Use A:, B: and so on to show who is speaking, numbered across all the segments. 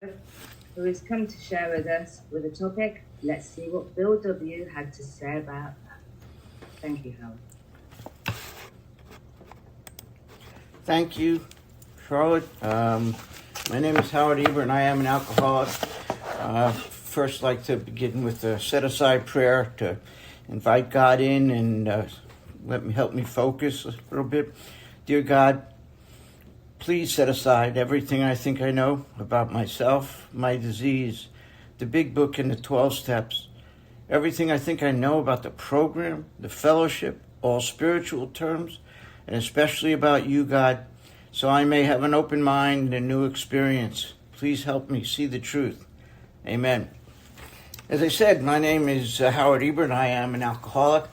A: who has come to share with us with a topic. Let's see what Bill W. had to say about that. Thank you, Howard.
B: Thank you, Charlotte. My name is Howard Eber, and I am an alcoholic. First, like to begin with a set-aside prayer to invite God in and help me focus a little bit. Dear God, please set aside everything I think I know about myself, my disease, the big book and the 12 steps, everything I think I know about the program, the fellowship, all spiritual terms, and especially about you, God, so I may have an open mind and a new experience. Please help me see the truth. Amen. As I said, my name is Howard Eber, and I am an alcoholic.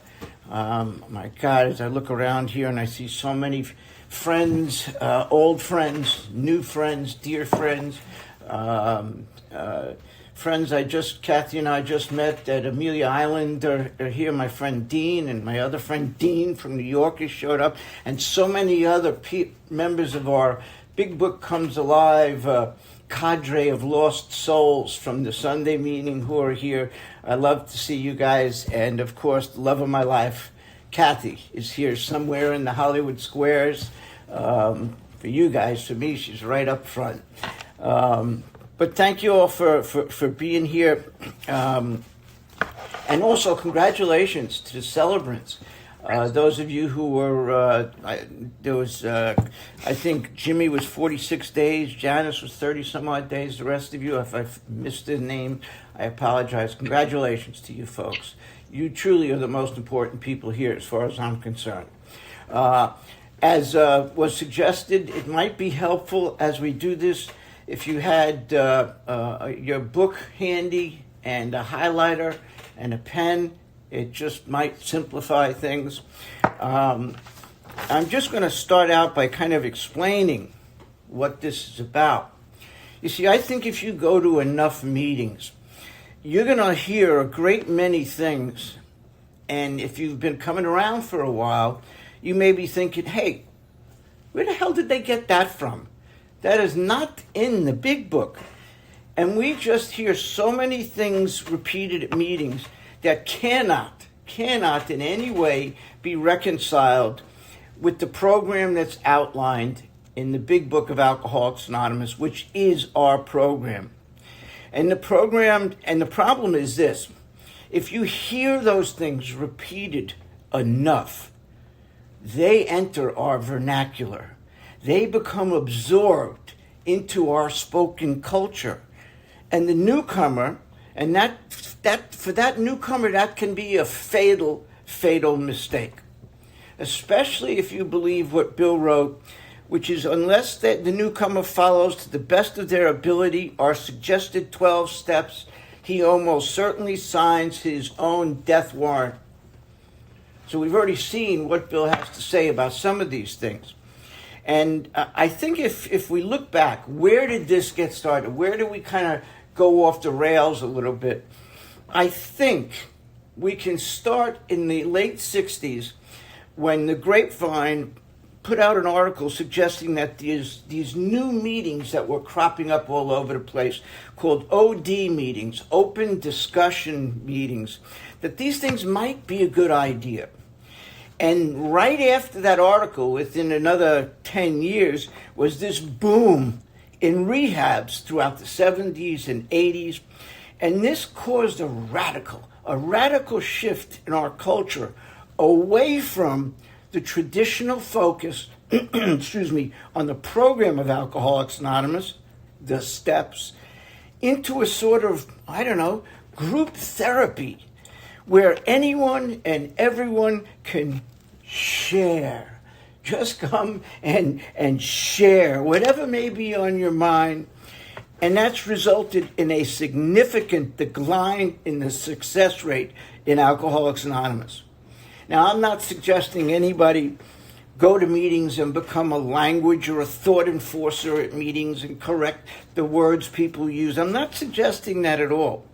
B: My God, as I look around here and I see so many friends, old friends, new friends, dear friends, friends Kathy and I just met at Amelia Island are here. My friend Dean and my other friend Dean from New York has showed up, and so many other members of our Big Book Comes Alive cadre of lost souls from the Sunday meeting who are here. I love to see you guys, and of course, the love of my life, Kathy, is here somewhere in the Hollywood squares. For you guys, for me, she's right up front. But thank you all for being here. And also, congratulations to the celebrants. Those of you who were, I think Jimmy was 46 days, Janice was 30 some odd days. The rest of you, if I've missed the name, I apologize. Congratulations to you folks. You truly are the most important people here as far as I'm concerned. As was suggested, it might be helpful as we do this if you had your book handy and a highlighter and a pen. It just might simplify things. I'm just going to start out by kind of explaining what this is about. You see, I think if you go to enough meetings, you're going to hear a great many things. And if you've been coming around for a while, you may be thinking, hey, where the hell did they get that from? That is not in the big book. And we just hear so many things repeated at meetings that cannot in any way be reconciled with the program that's outlined in the Big Book of Alcoholics Anonymous, which is our program. And the problem is this: if you hear those things repeated enough, they enter our vernacular. They become absorbed into our spoken culture. And the newcomer, and that for that newcomer, that can be a fatal mistake. Especially if you believe what Bill wrote, which is, unless the newcomer follows to the best of their ability our suggested 12 steps, he almost certainly signs his own death warrant. So we've already seen what Bill has to say about some of these things. And I think if we look back, where did this get started? Where do we kind of go off the rails a little bit? I think we can start in the late 60s when the Grapevine put out an article suggesting that these new meetings that were cropping up all over the place, called OD meetings, open discussion meetings, that these things might be a good idea. And right after that article, within another 10 years, was this boom in rehabs throughout the 70s and 80s. And this caused a radical shift in our culture away from the traditional focus, on the program of Alcoholics Anonymous, the steps, into a sort of, group therapy where anyone and everyone can share. Just come and share whatever may be on your mind. And that's resulted in a significant decline in the success rate in Alcoholics Anonymous. Now, I'm not suggesting anybody go to meetings and become a language or a thought enforcer at meetings and correct the words people use. I'm not suggesting that at all.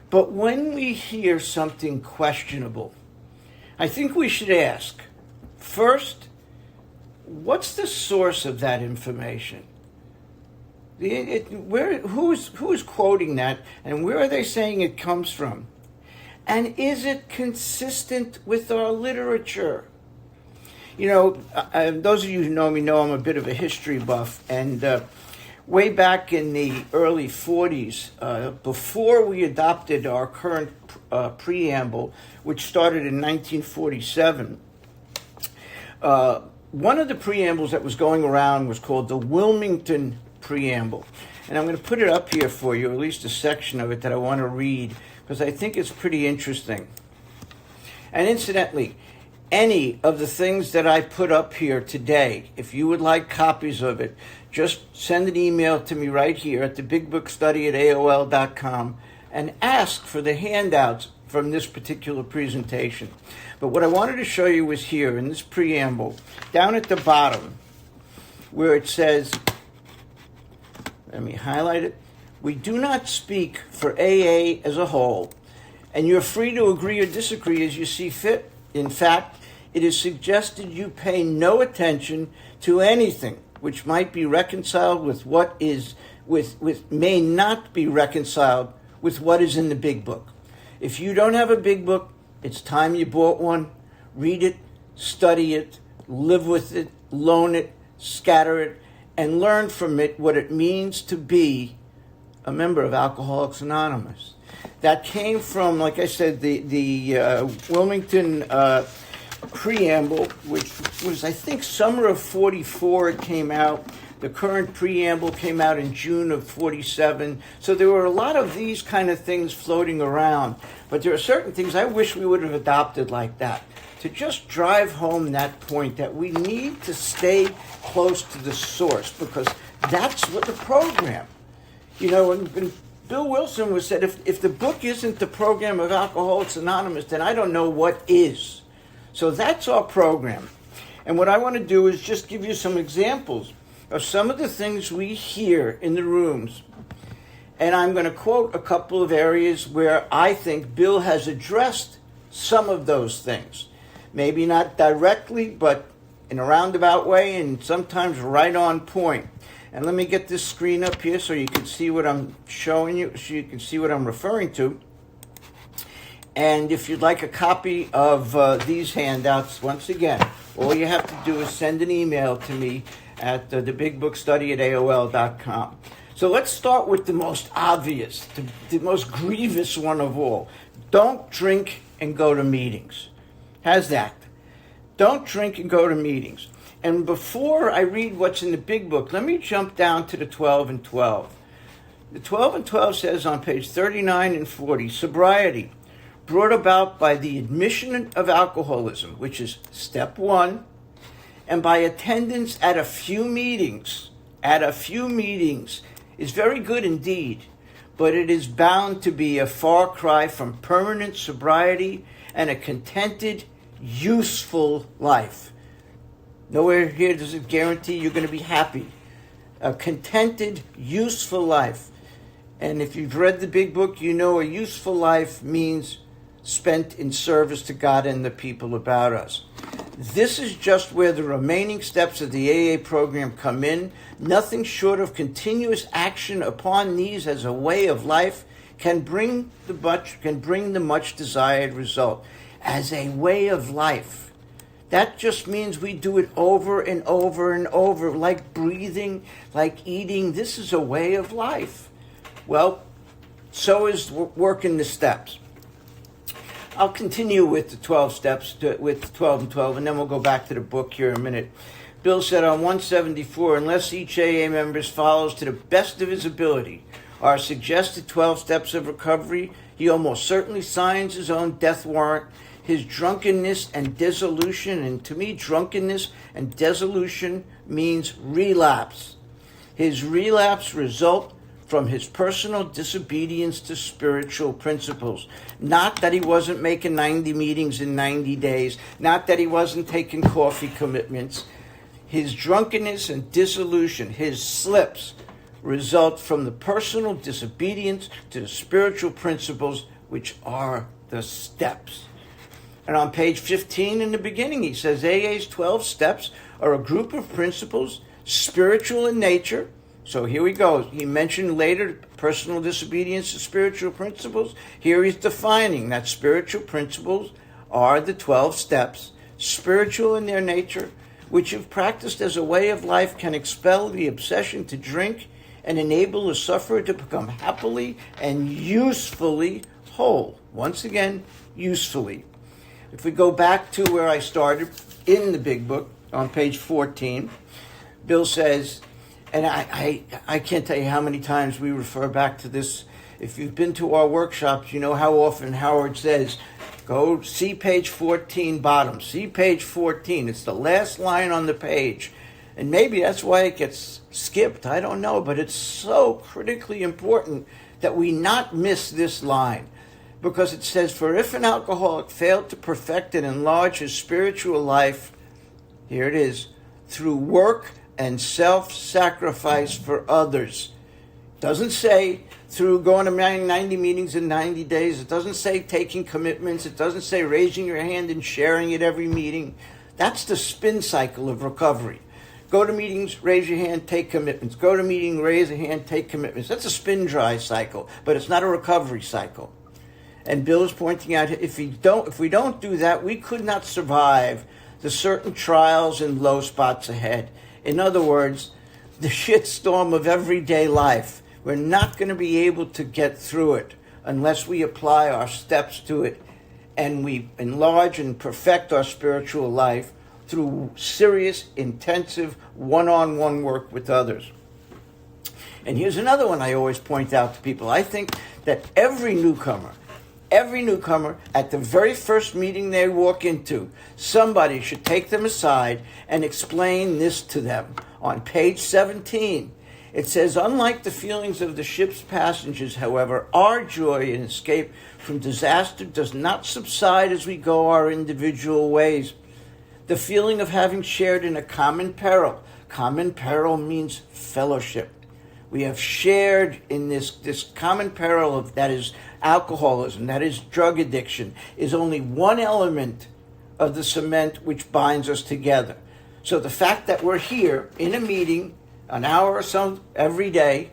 B: But when we hear something questionable, I think we should ask, first, what's the source of that information? Who's quoting that, and where are they saying it comes from? And is it consistent with our literature? You know, those of you who know me know I'm a bit of a history buff, and way back in the early 40s, before we adopted our current preamble, which started in 1947, one of the preambles that was going around was called the Wilmington Preamble. And I'm going to put it up here for you, at least a section of it that I want to read, because I think it's pretty interesting. And incidentally, any of the things that I put up here today, if you would like copies of it, just send an email to me right here at thebigbookstudy@aol.com and ask for the handouts from this particular presentation. But what I wanted to show you was here in this preamble, down at the bottom, where it says, let me highlight it, we do not speak for AA as a whole, and you're free to agree or disagree as you see fit. In fact, it is suggested you pay no attention to anything which might be reconciled with what is, with may not be reconciled with what is in the big book. If you don't have a big book, it's time you bought one. Read it, study it, live with it, loan it, scatter it, and learn from it what it means to be a member of Alcoholics Anonymous. That came from, like I said, the Wilmington preamble, which was, I think, summer of 44 it came out. The current preamble came out in June of 47. So there were a lot of these kind of things floating around. But there are certain things I wish we would have adopted like that, to just drive home that point that we need to stay close to the source, because that's what the program. You know, and Bill Wilson was said, if the book isn't the program of Alcoholics Anonymous, then I don't know what is. So that's our program. And what I want to do is just give you some examples of some of the things we hear in the rooms. And I'm going to quote a couple of areas where I think Bill has addressed some of those things. Maybe not directly, but in a roundabout way, and sometimes right on point. And let me get this screen up here so you can see what I'm showing you, so you can see what I'm referring to. And if you'd like a copy of these handouts, once again, all you have to do is send an email to me at thebigbookstudy@aol.com. So let's start with the most obvious, the most grievous one of all. Don't drink and go to meetings. How's that? Don't drink and go to meetings. And before I read what's in the big book, let me jump down to the 12 and 12. The 12 and 12 says on page 39 and 40, sobriety brought about by the admission of alcoholism, which is step one, and by attendance at a few meetings, is very good indeed, but it is bound to be a far cry from permanent sobriety and a contented, useful life. Nowhere here does it guarantee you're going to be happy. A contented, useful life. And if you've read the big book, you know a useful life means spent in service to God and the people about us. This is just where the remaining steps of the AA program come in. Nothing short of continuous action upon these as a way of life can bring the much desired result. As a way of life. That just means we do it over and over and over, like breathing, like eating. This is a way of life. Well, so is working the steps. I'll continue with the 12 steps, with 12 and 12, and then we'll go back to the book here in a minute. Bill said on 174, unless each AA member follows to the best of his ability our suggested 12 steps of recovery, he almost certainly signs his own death warrant. His drunkenness and dissolution, and to me, drunkenness and dissolution means relapse. His relapse result from his personal disobedience to spiritual principles. Not that he wasn't making 90 meetings in 90 days, not that he wasn't taking coffee commitments. His drunkenness and dissolution, his slips, result from the personal disobedience to the spiritual principles, which are the steps. And on page 15 in the beginning, he says AA's 12 steps are a group of principles, spiritual in nature, So here we go. He mentioned later personal disobedience to spiritual principles. Here he's defining that spiritual principles are the 12 steps, spiritual in their nature, which if practiced as a way of life can expel the obsession to drink and enable the sufferer to become happily and usefully whole. Once again, usefully. If we go back to where I started in the big book on page 14, Bill says, and I can't tell you how many times we refer back to this. If you've been to our workshops, you know how often Howard says, go see page 14 bottom. See page 14. It's the last line on the page. And maybe that's why it gets skipped. I don't know. But it's so critically important that we not miss this line. Because it says, for if an alcoholic failed to perfect and enlarge his spiritual life, here it is, through work and self-sacrifice for others. Doesn't say through going to 90 meetings in 90 days. It doesn't say taking commitments. It doesn't say raising your hand and sharing at every meeting. That's the spin cycle of recovery. Go to meetings, raise your hand, take commitments. Go to meeting, raise a hand, take commitments. That's a spin dry cycle, but it's not a recovery cycle. And Bill is pointing out, if we don't do that, we could not survive the certain trials and low spots ahead. In other words, the shitstorm of everyday life. We're not going to be able to get through it unless we apply our steps to it and we enlarge and perfect our spiritual life through serious, intensive, one-on-one work with others. And here's another one I always point out to people. I think that every newcomer at the very first meeting they walk into, somebody should take them aside and explain this to them. On page 17, it says, unlike the feelings of the ship's passengers, however, our joy in escape from disaster does not subside as we go our individual ways. The feeling of having shared in a common peril means fellowship. We have shared in this common peril that is alcoholism, that is drug addiction, is only one element of the cement which binds us together. So the fact that we're here in a meeting, an hour or so every day,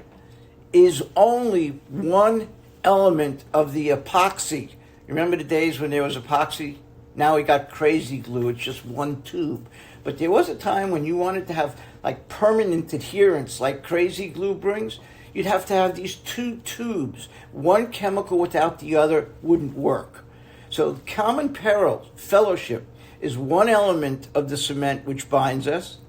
B: is only one element of the epoxy. Remember the days when there was epoxy? Now we got crazy glue, it's just one tube. But there was a time when you wanted to have like permanent adherence, like crazy glue brings, you'd have to have these two tubes. One chemical without the other wouldn't work. So common peril, fellowship, is one element of the cement which binds us.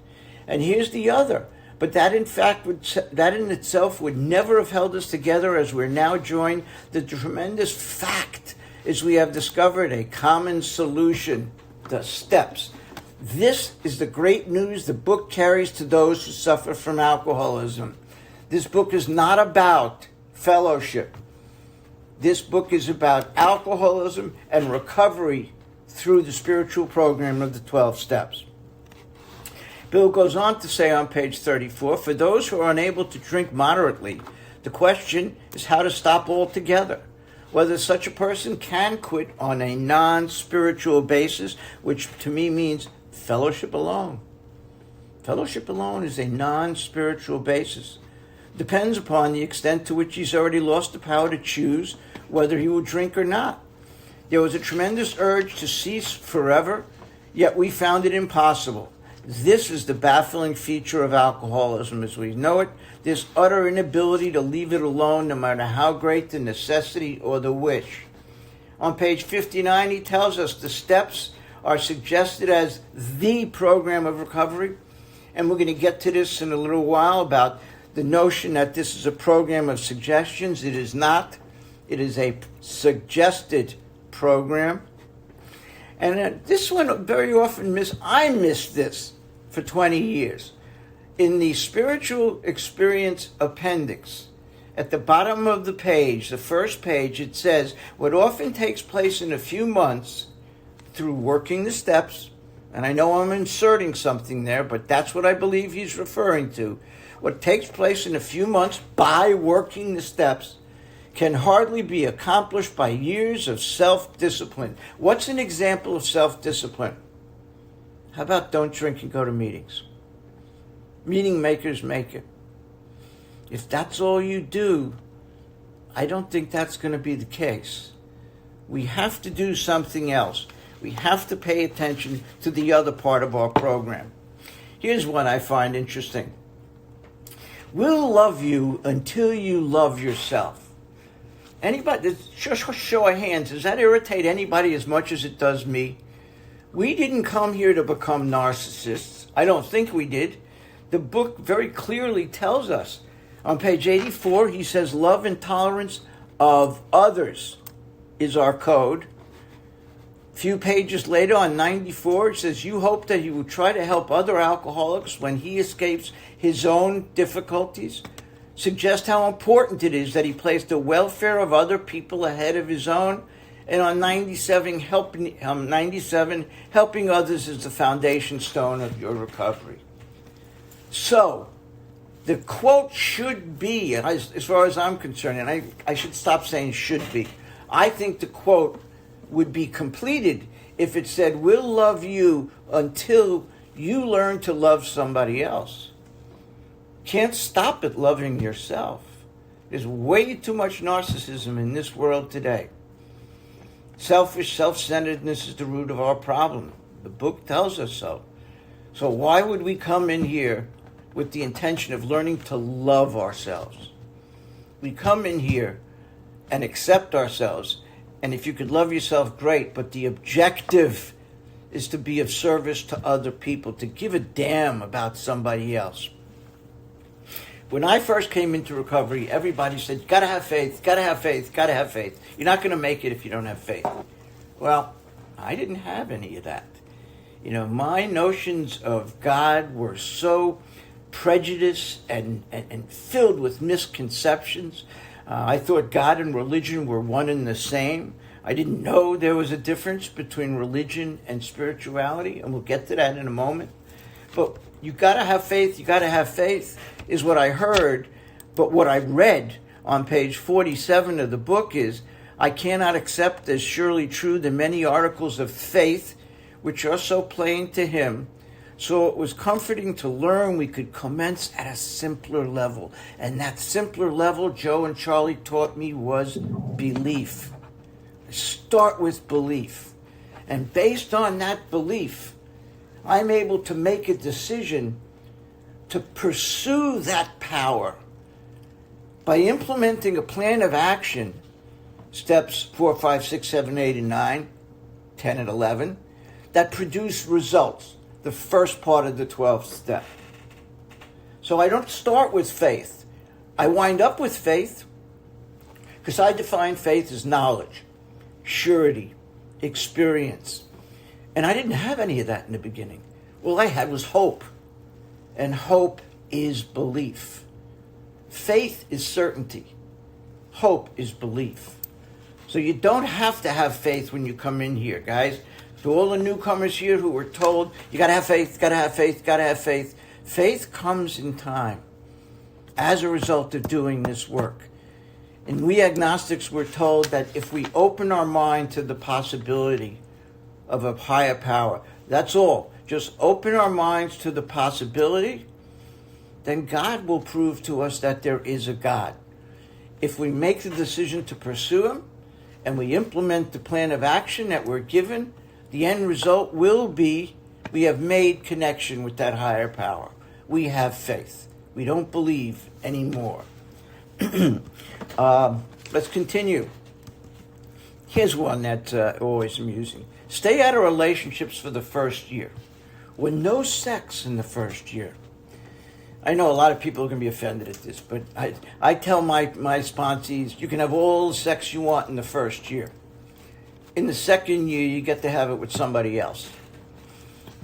B: And here's the other. But that in itself would never have held us together as we're now joined. The tremendous fact is we have discovered a common solution, the steps. This is the great news the book carries to those who suffer from alcoholism. This book is not about fellowship. This book is about alcoholism and recovery through the spiritual program of the 12 steps. Bill goes on to say on page 34, for those who are unable to drink moderately, the question is how to stop altogether. Whether such a person can quit on a non-spiritual basis, which to me means fellowship alone. Fellowship alone is a non-spiritual basis. Depends upon the extent to which he's already lost the power to choose whether he will drink or not. There was a tremendous urge to cease forever, yet we found it impossible. This is the baffling feature of alcoholism as we know it, this utter inability to leave it alone no matter how great the necessity or the wish. On page 59, he tells us the steps are suggested as the program of recovery, and we're going to get to this in a little while about the notion that this is a program of suggestions. It is not. It is a suggested program. And this one very often I missed this for 20 years. In the spiritual experience appendix, at the bottom of the page, the first page, it says, what often takes place in a few months through working the steps, and I know I'm inserting something there, but that's what I believe he's referring to. What takes place in a few months by working the steps can hardly be accomplished by years of self-discipline. What's an example of self-discipline? How about don't drink and go to meetings? Meeting makers make it. If that's all you do, I don't think that's going to be the case. We have to do something else. We have to pay attention to the other part of our program. Here's one I find interesting. We'll love you until you love yourself. Anybody, just show of hands, does that irritate anybody as much as it does me? We didn't come here to become narcissists. I don't think we did. The book very clearly tells us. On page 84, he says, love and tolerance of others is our code. A few pages later, on 94, it says, you hope that he will try to help other alcoholics when he escapes his own difficulties. Suggest how important it is that he place the welfare of other people ahead of his own. And on 97, helping others is the foundation stone of your recovery. So, the quote should be, as far as I'm concerned, and I should stop saying should be, I think the quote would be completed if it said, we'll love you until you learn to love somebody else. Can't stop at loving yourself. There's way too much narcissism in this world today. Selfish, self-centeredness is the root of our problem. The book tells us so. So why would we come in here with the intention of learning to love ourselves? We come in here and accept ourselves. And if you could love yourself, great. But the objective is to be of service to other people, to give a damn about somebody else. When I first came into recovery, everybody said, gotta have faith, gotta have faith, gotta have faith. You're not going to make it if you don't have faith. Well, I didn't have any of that. You know, my notions of God were so prejudiced and filled with misconceptions. I thought God and religion were one and the same. I didn't know there was a difference between religion and spirituality, and we'll get to that in a moment. But you got to have faith is what I heard. But what I read on page 47 of the book is, I cannot accept as surely true the many articles of faith which are so plain to him. So it was comforting to learn we could commence at a simpler level. And that simpler level, Joe and Charlie taught me, was belief. Start with belief. And based on that belief, I'm able to make a decision to pursue that power by implementing a plan of action, steps 4, 5, 6, 7, 8, and 9, 10, and 11, that produce results, the first part of the 12th step. So I don't start with faith. I wind up with faith because I define faith as knowledge, surety, experience. And I didn't have any of that in the beginning. All I had was hope. And hope is belief. Faith is certainty. Hope is belief. So you don't have to have faith when you come in here, guys. To all the newcomers here who were told, you got to have faith, got to have faith, got to have faith. Faith comes in time as a result of doing this work. And we agnostics were told that if we open our mind to the possibility of a higher power, that's all. Just open our minds to the possibility, then God will prove to us that there is a God. If we make the decision to pursue him and we implement the plan of action that we're given, the end result will be we have made connection with that higher power. We have faith. We don't believe anymore. Let's continue. Here's one that's always amusing. Stay out of relationships for the first year. With no sex in the first year. I know a lot of people are going to be offended at this, but I tell my sponsees, you can have all the sex you want in the first year. In the second year, you get to have it with somebody else.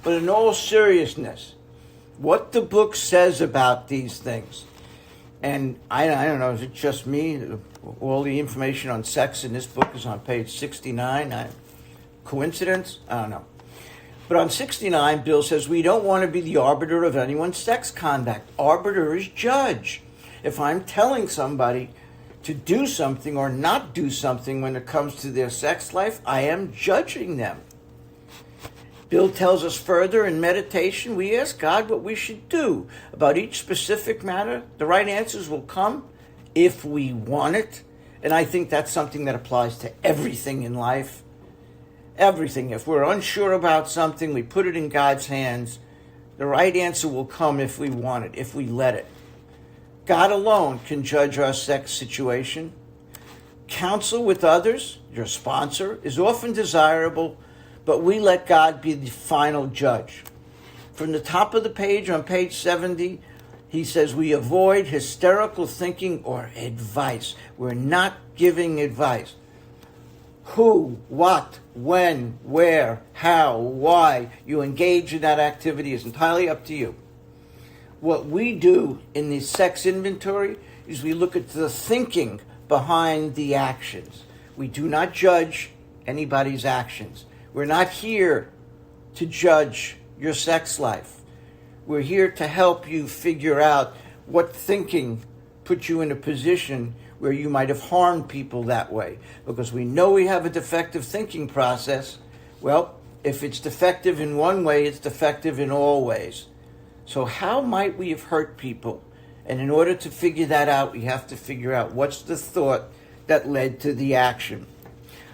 B: But in all seriousness, what the book says about these things, and I don't know, is it just me? All the information on sex in this book is on page 69. Coincidence? I don't know. But on 69, Bill says, we don't want to be the arbiter of anyone's sex conduct. Arbiter is judge. If I'm telling somebody to do something or not do something when it comes to their sex life, I am judging them. Bill tells us further in meditation, we ask God what we should do about each specific matter. The right answers will come if we want it. And I think that's something that applies to everything in life. Everything. If we're unsure about something, we put it in God's hands. The right answer will come if we want it, if we let it. God alone can judge our sex situation. Counsel with others, your sponsor, is often desirable, but we let God be the final judge. From the top of the page, on page 70, he says we avoid hysterical thinking or advice. We're not giving advice. Who, what, when, where, how, why you engage in that activity is entirely up to you. What we do in the sex inventory is we look at the thinking behind the actions. We do not judge anybody's actions. We're not here to judge your sex life. We're here to help you figure out what thinking put you in a position where you might have harmed people that way. Because we know we have a defective thinking process. Well, if it's defective in one way, it's defective in all ways. So how might we have hurt people? And in order to figure that out, we have to figure out what's the thought that led to the action.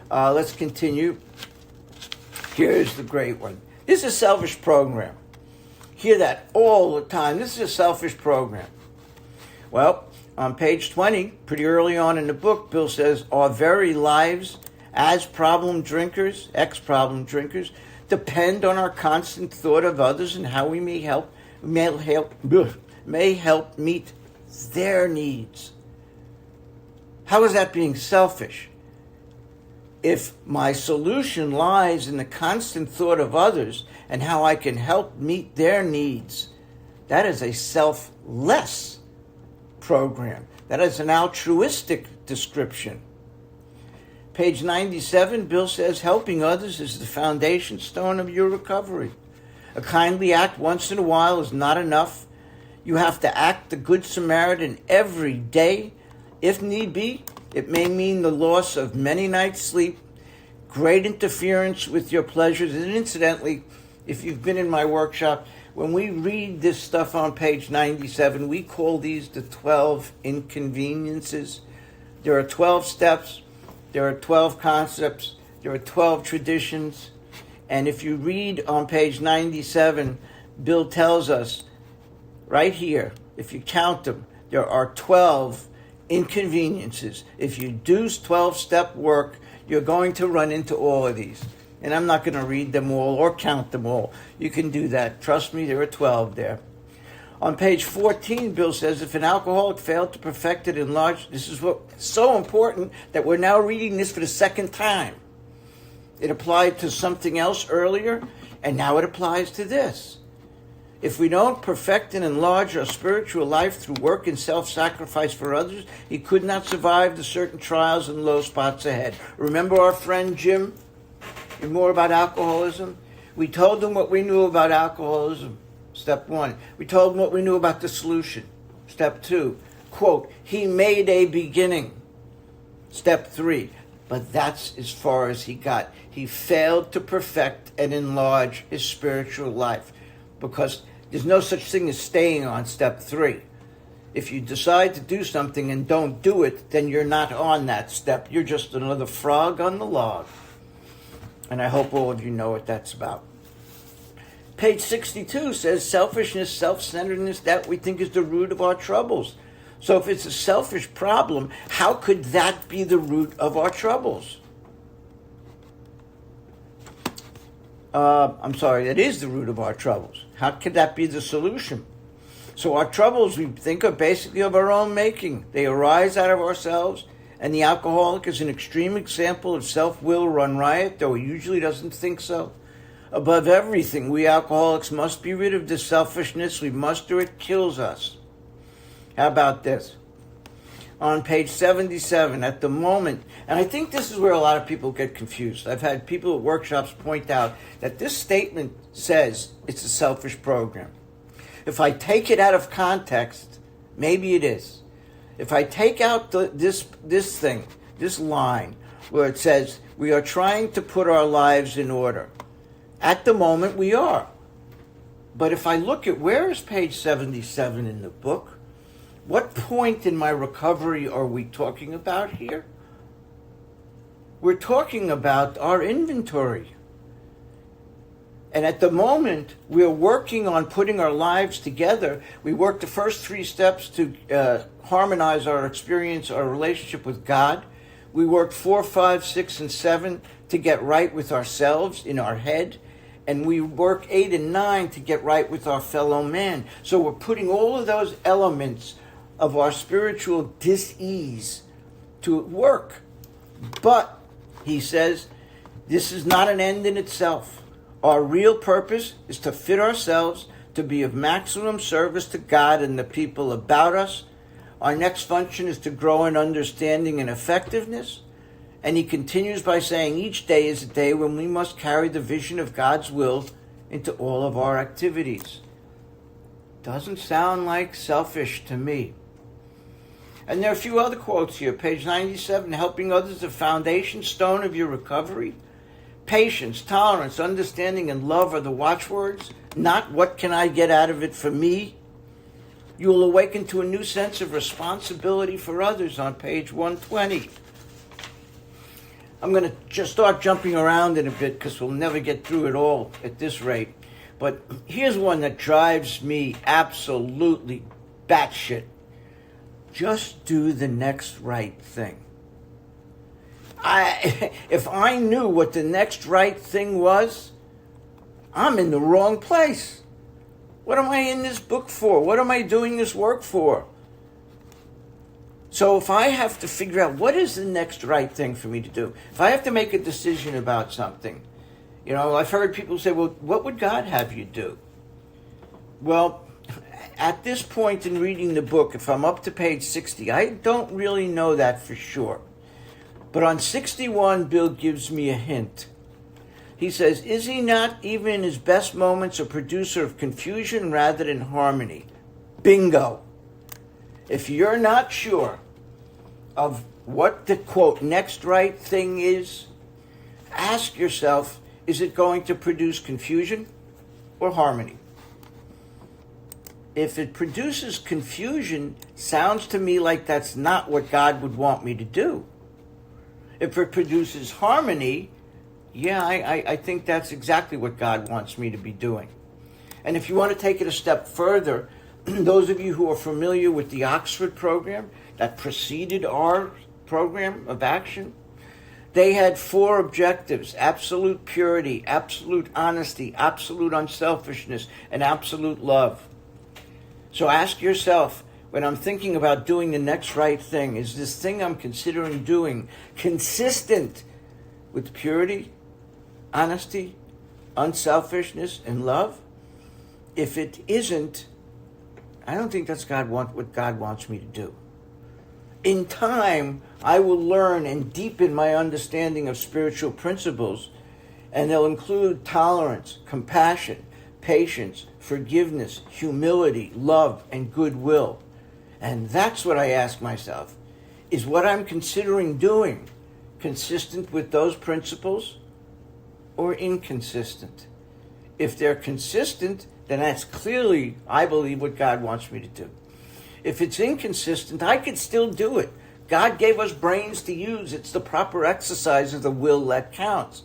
B: Let's continue. Here's the great one. This is a selfish program. Hear that all the time. This is a selfish program. Well, on page 20, pretty early on in the book, Bill says, our very lives as problem drinkers, ex-problem drinkers, depend on our constant thought of others and how we may help meet their needs. How is that being selfish? If my solution lies in the constant thought of others and how I can help meet their needs, that is a selfless program. That is an altruistic description. Page 97, Bill says, helping others is the foundation stone of your recovery. A kindly act once in a while is not enough. You have to act the Good Samaritan every day. If need be, it may mean the loss of many nights' sleep, great interference with your pleasures. And incidentally, if you've been in my workshop, when we read this stuff on page 97, we call these the 12 inconveniences. There are 12 steps. There are 12 concepts. There are 12 traditions. And if you read on page 97, Bill tells us right here, if you count them, there are 12 inconveniences. If you do 12-step work, you're going to run into all of these. And I'm not going to read them all or count them all. You can do that. Trust me, there are 12 there. On page 14, Bill says, if an alcoholic failed to perfect it in large, this is what's so important that we're now reading this for the second time. It applied to something else earlier, and now it applies to this. If we don't perfect and enlarge our spiritual life through work and self-sacrifice for others, he could not survive the certain trials and low spots ahead. Remember our friend Jim? And more about alcoholism? We told him what we knew about alcoholism, step 1. We told him what we knew about the solution, step 2. Quote, he made a beginning, step 3. But that's as far as he got. He failed to perfect and enlarge his spiritual life because there's no such thing as staying on step 3. If you decide to do something and don't do it, then you're not on that step. You're just another frog on the log. And I hope all of you know what that's about. Page 62 says selfishness, self-centeredness, that we think is the root of our troubles. So if it's a selfish problem, how could that be the root of our troubles? That is the root of our troubles. How could that be the solution? So our troubles, we think, are basically of our own making. They arise out of ourselves, and the alcoholic is an extreme example of self-will run riot, though he usually doesn't think so. Above everything, we alcoholics must be rid of this selfishness. We must, or it kills us. How about this? On page 77, at the moment, and I think this is where a lot of people get confused. I've had people at workshops point out that this statement says it's a selfish program. If I take it out of context, maybe it is. If I take out this line, where it says, we are trying to put our lives in order, At the moment, we are. But if I look at where is page 77 in the book, what point in my recovery are we talking about here? We're talking about our inventory. And at the moment, we're working on putting our lives together. We work the first 3 steps to harmonize our experience, our relationship with God. We work 4, 5, 6, and 7 to get right with ourselves in our head. And we work 8 and 9 to get right with our fellow man. So we're putting all of those elements of our spiritual dis-ease to work. But, he says, this is not an end in itself. Our real purpose is to fit ourselves to be of maximum service to God and the people about us. Our next function is to grow in understanding and effectiveness. And he continues by saying each day is a day when we must carry the vision of God's will into all of our activities. Doesn't sound like selfish to me. And there are a few other quotes here. Page 97, helping others, the foundation stone of your recovery. Patience, tolerance, understanding, and love are the watchwords, not what can I get out of it for me. You will awaken to a new sense of responsibility for others on page 120. I'm going to just start jumping around in a bit because we'll never get through it all at this rate. But here's one that drives me absolutely batshit. Just do the next right thing. If I knew what the next right thing was, I'm in the wrong place. What am I in this book for? What am I doing this work for? So if I have to figure out what is the next right thing for me to do, if I have to make a decision about something, I've heard people say, well, what would God have you do? Well, at this point in reading the book, if I'm up to page 60, I don't really know that for sure. But on 61, Bill gives me a hint. He says, is he not even in his best moments a producer of confusion rather than harmony? Bingo. If you're not sure of what the, quote, next right thing is, ask yourself, is it going to produce confusion or harmony? If it produces confusion, sounds to me like that's not what God would want me to do. If it produces harmony, I think that's exactly what God wants me to be doing. And if you want to take it a step further, those of you who are familiar with the Oxford program that preceded our program of action, they had 4 objectives: absolute purity, absolute honesty, absolute unselfishness, and absolute love. So ask yourself, when I'm thinking about doing the next right thing, is this thing I'm considering doing consistent with purity, honesty, unselfishness, and love? If it isn't, I don't think that's what God wants me to do. In time, I will learn and deepen my understanding of spiritual principles, and they'll include tolerance, compassion, patience, forgiveness, humility, love, and goodwill. And that's what I ask myself. Is what I'm considering doing consistent with those principles or inconsistent? If they're consistent, then that's clearly, I believe, what God wants me to do. If it's inconsistent, I could still do it. God gave us brains to use. It's the proper exercise of the will that counts.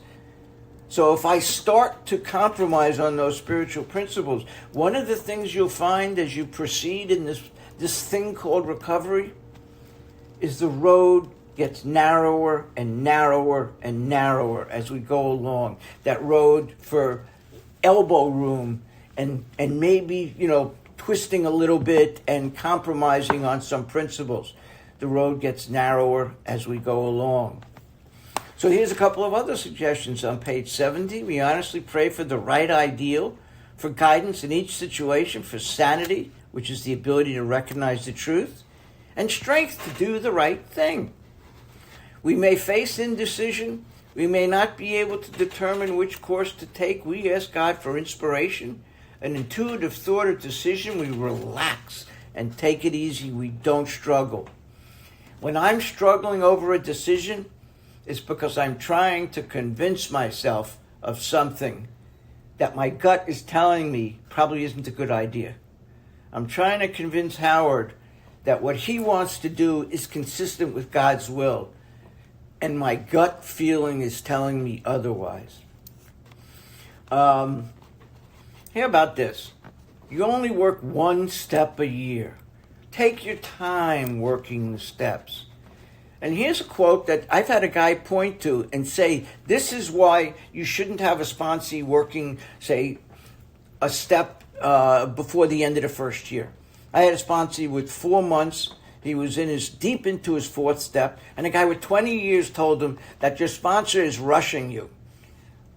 B: So if I start to compromise on those spiritual principles, one of the things you'll find as you proceed in this thing called recovery is the road gets narrower and narrower and narrower as we go along. That road for elbow room and maybe, twisting a little bit and compromising on some principles. The road gets narrower as we go along. So here's a couple of other suggestions on page 70. We honestly pray for the right ideal, for guidance in each situation, for sanity, which is the ability to recognize the truth, and strength to do the right thing. We may face indecision. We may not be able to determine which course to take. We ask God for inspiration, an intuitive thought or decision. We relax and take it easy. We don't struggle. When I'm struggling over a decision, it's because I'm trying to convince myself of something. that my gut is telling me probably isn't a good idea. I'm trying to convince Howard that what he wants to do is consistent with God's will, and my gut feeling is telling me otherwise. How about this? You only work one step a year. Take your time working the steps. And here's a quote that I've had a guy point to and say, this is why you shouldn't have a sponsee working, say, a step before the end of the first year. I had a sponsee with 4 months. He was deep into his fourth step, and a guy with 20 years told him that your sponsor is rushing you.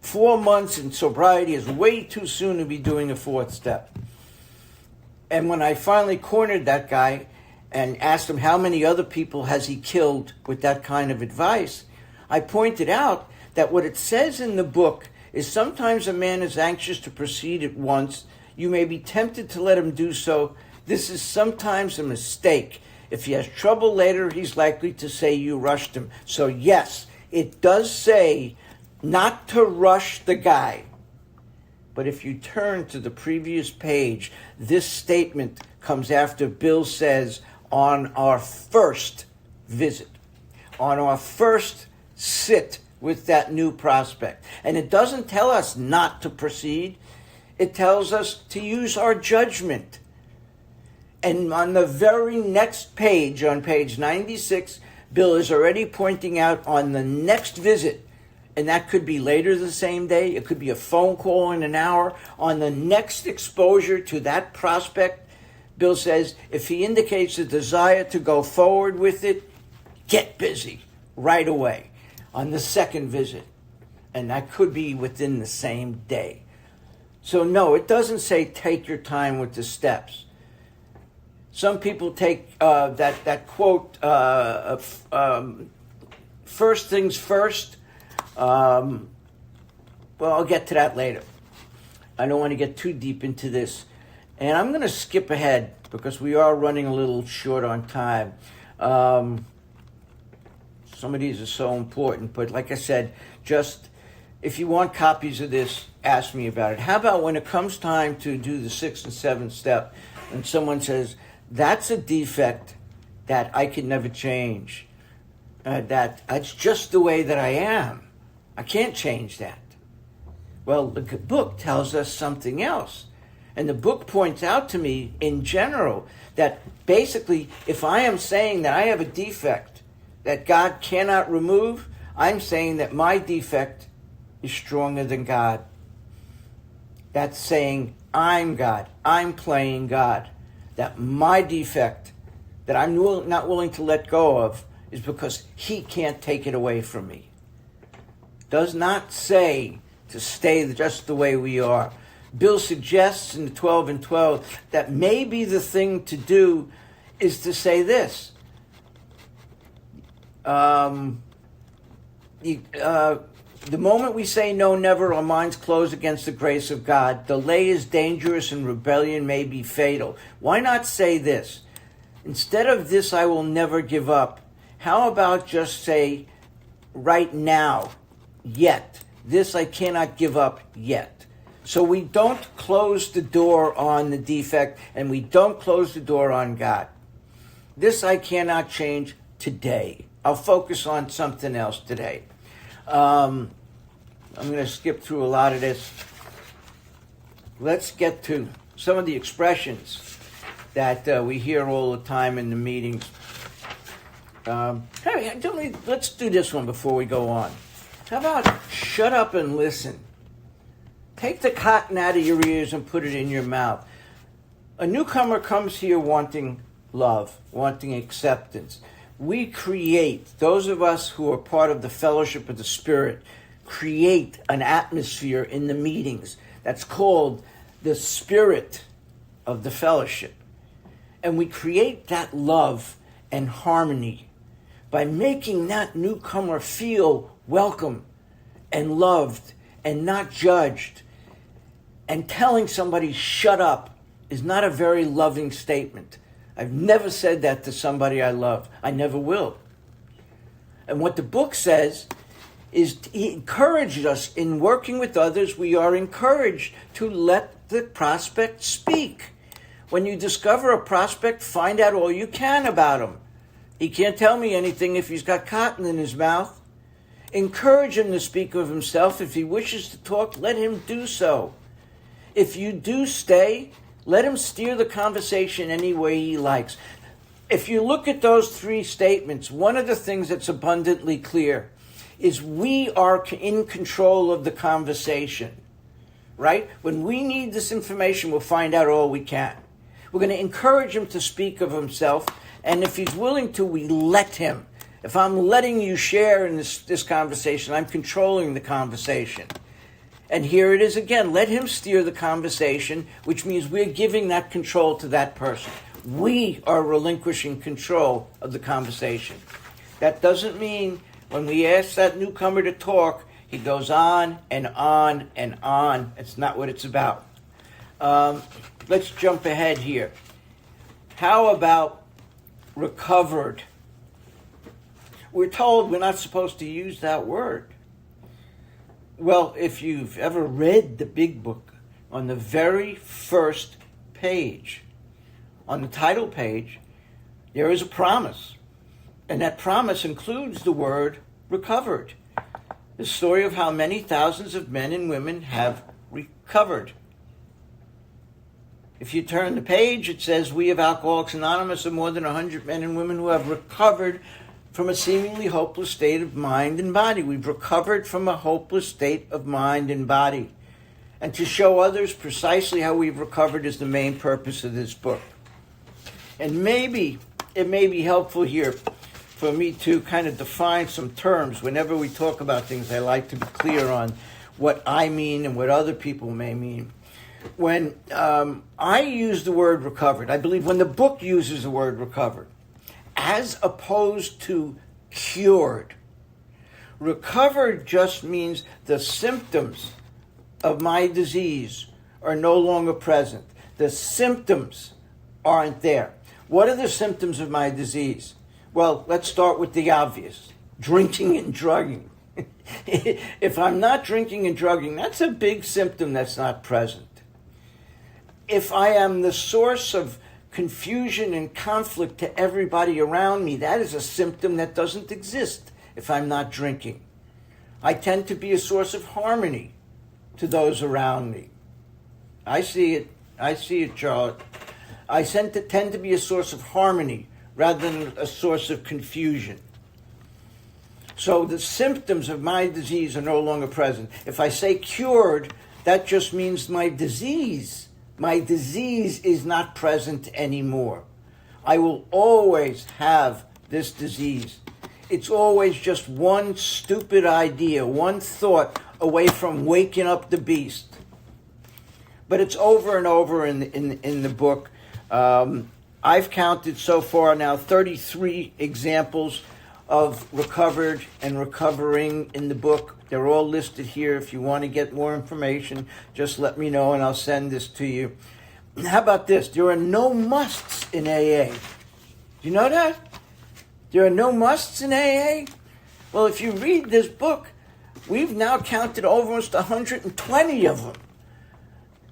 B: 4 months in sobriety is way too soon to be doing a fourth step. And when I finally cornered that guy and asked him how many other people has he killed with that kind of advice, I pointed out that what it says in the book is sometimes a man is anxious to proceed at once. You may be tempted to let him do so. This is sometimes a mistake. If he has trouble later, he's likely to say you rushed him. So yes, it does say not to rush the guy. But if you turn to the previous page, this statement comes after Bill says, on our first visit, on our first sit with that new prospect. And it doesn't tell us not to proceed. It tells us to use our judgment. And on the very next page, on page 96, Bill is already pointing out on the next visit, and that could be later the same day, it could be a phone call in an hour, on the next exposure to that prospect, Bill says, if he indicates a desire to go forward with it, get busy right away on the second visit. And that could be within the same day. So no, it doesn't say take your time with the steps. Some people take that quote, first things first. Well, I'll get to that later. I don't want to get too deep into this. And I'm going to skip ahead because we are running a little short on time. Some of these are so important. But like I said, just if you want copies of this, ask me about it. How about when it comes time to do the 6th and 7th step and someone says, that's a defect that I can never change. That's just the way that I am. I can't change that. Well, the book tells us something else. And the book points out to me in general that basically if I am saying that I have a defect that God cannot remove, I'm saying that my defect is stronger than God. That's saying I'm God. I'm playing God. That my defect that I'm not willing to let go of is because he can't take it away from me. Does not say to stay just the way we are. Bill suggests in the 12 and 12 that maybe the thing to do is to say this. The moment we say no, never, our minds close against the grace of God. Delay is dangerous and rebellion may be fatal. Why not say this? Instead of this, I will never give up. How about just say, right now, yet. This I cannot give up yet. So we don't close the door on the defect and we don't close the door on God. This I cannot change today. I'll focus on something else today. I'm going to skip through a lot of this. Let's get to some of the expressions that we hear all the time in the meetings. Let's do this one before we go on. How about shut up and listen? Take the cotton out of your ears and put it in your mouth. A newcomer comes here wanting love, wanting acceptance. We create, those of us who are part of the fellowship of the Spirit, create an atmosphere in the meetings that's called the spirit of the fellowship. And we create that love and harmony by making that newcomer feel welcome and loved and not judged. And telling somebody shut up is not a very loving statement. I've never said that to somebody I love. I never will. And what the book says is he encouraged us in working with others. We are encouraged to let the prospect speak. When you discover a prospect, find out all you can about him. He can't tell me anything if he's got cotton in his mouth. Encourage him to speak of himself. If he wishes to talk, let him do so. If you do stay, let him steer the conversation any way he likes. If you look at those three statements, one of the things that's abundantly clear is we are in control of the conversation, right? When we need this information, we'll find out all we can. We're going to encourage him to speak of himself, and if he's willing to, we let him. If I'm letting you share in this conversation, I'm controlling the conversation. And here it is again. Let him steer the conversation, which means we're giving that control to that person. We are relinquishing control of the conversation. That doesn't mean when we ask that newcomer to talk, he goes on and on and on. It's not what it's about. Let's jump ahead here. How about recovered? We're told we're not supposed to use that word. Well, if you've ever read the Big Book, on the very first page, on the title page, there is a promise. And that promise includes the word recovered. The story of how many thousands of men and women have recovered. If you turn the page, it says, we of Alcoholics Anonymous are more than 100 men and women who have recovered from a seemingly hopeless state of mind and body. We've recovered from a hopeless state of mind and body. And to show others precisely how we've recovered is the main purpose of this book. And maybe it may be helpful here for me to kind of define some terms. Whenever we talk about things, I like to be clear on what I mean and what other people may mean. When I use the word recovered, I believe when the book uses the word recovered, as opposed to cured. Recovered just means the symptoms of my disease are no longer present. The symptoms aren't there. What are the symptoms of my disease? Well, let's start with the obvious. Drinking and drugging. If I'm not drinking and drugging, that's a big symptom that's not present. If I am the source of confusion and conflict to everybody around me, that is a symptom that doesn't exist if I'm not drinking. I tend to be a source of harmony to those around me. I see it, Charlotte. I tend to be a source of harmony rather than a source of confusion. So the symptoms of my disease are no longer present. If I say cured, that just means my disease is not present anymore. I will always have this disease. It's always just one stupid idea, one thought away from waking up the beast. But it's over and over in the book. I've counted so far now 33 examples of recovered and recovering in the book. They're all listed here. If you want to get more information, just let me know and I'll send this to you. How about this? There are no musts in AA. Do you know that? There are no musts in AA? Well, if you read this book, we've now counted almost 120 of them.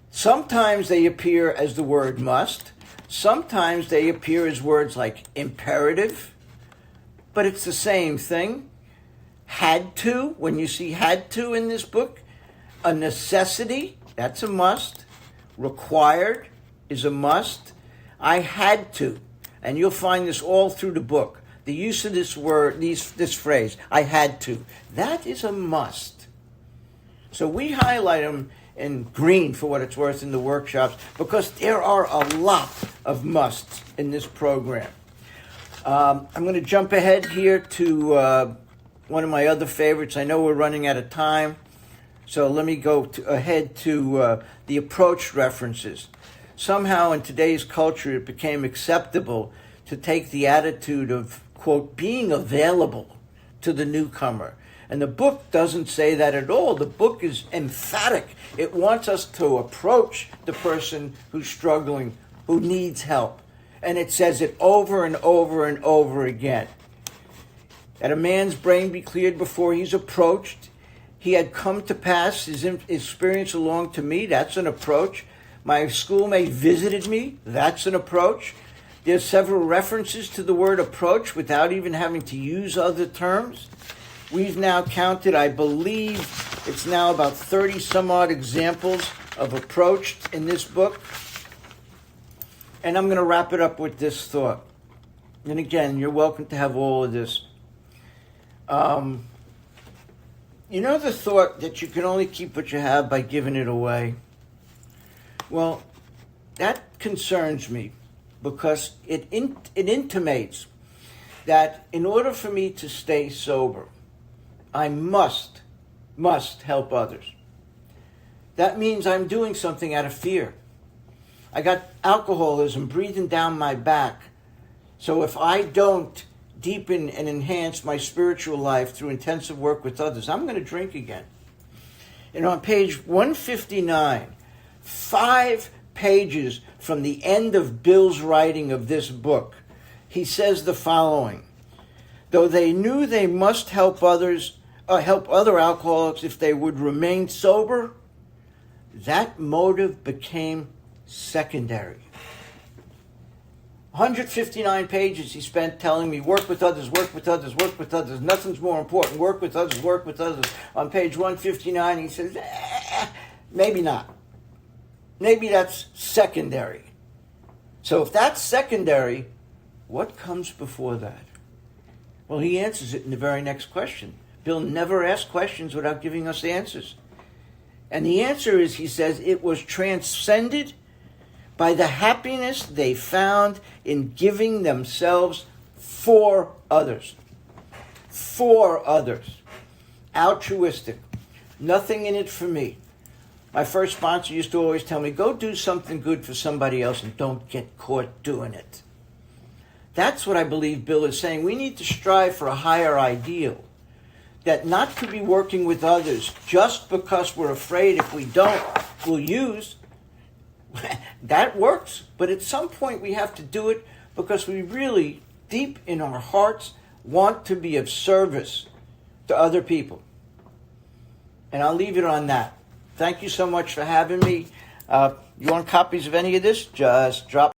B: Sometimes they appear as the word must. Sometimes they appear as words like imperative. But it's the same thing. Had to, when you see had to in this book, a necessity, that's a must. Required is a must. I had to. And you'll find this all through the book. The use of this word, this phrase, I had to. That is a must. So we highlight them in green for what it's worth in the workshops because there are a lot of musts in this program. I'm going to jump ahead here to one of my other favorites. I know we're running out of time, so let me go ahead to the approach references. Somehow in today's culture, it became acceptable to take the attitude of, quote, being available to the newcomer. And the book doesn't say that at all. The book is emphatic. It wants us to approach the person who's struggling, who needs help. And it says it over and over and over again. that a man's brain be cleared before he's approached. He had come to pass, his experience along to me, that's an approach. My schoolmate visited me, that's an approach. There's several references to the word approach without even having to use other terms. We've now counted, I believe, it's now about 30 some odd examples of approach in this book. And I'm going to wrap it up with this thought. And again, you're welcome to have all of this. You know the thought that you can only keep what you have by giving it away? Well, that concerns me because it intimates that in order for me to stay sober, I must help others. That means I'm doing something out of fear. I got alcoholism breathing down my back. So if I don't deepen and enhance my spiritual life through intensive work with others, I'm going to drink again. And on page 159, 5 pages from the end of Bill's writing of this book, he says the following: though they knew they must help other alcoholics if they would remain sober, that motive became secondary. 159 pages he spent telling me, work with others, work with others, work with others. Nothing's more important. Work with others, work with others. On page 159, he says, maybe not. Maybe that's secondary. So if that's secondary, what comes before that? Well, he answers it in the very next question. Bill never asks questions without giving us answers. And the answer is, he says, it was transcended by the happiness they found in giving themselves for others. For others. Altruistic. Nothing in it for me. My first sponsor used to always tell me, go do something good for somebody else and don't get caught doing it. That's what I believe Bill is saying. We need to strive for a higher ideal. That not to be working with others just because we're afraid if we don't, we'll use. That works. But at some point we have to do it because we really, deep in our hearts, want to be of service to other people. And I'll leave it on that. Thank you so much for having me. You want copies of any of this? Just drop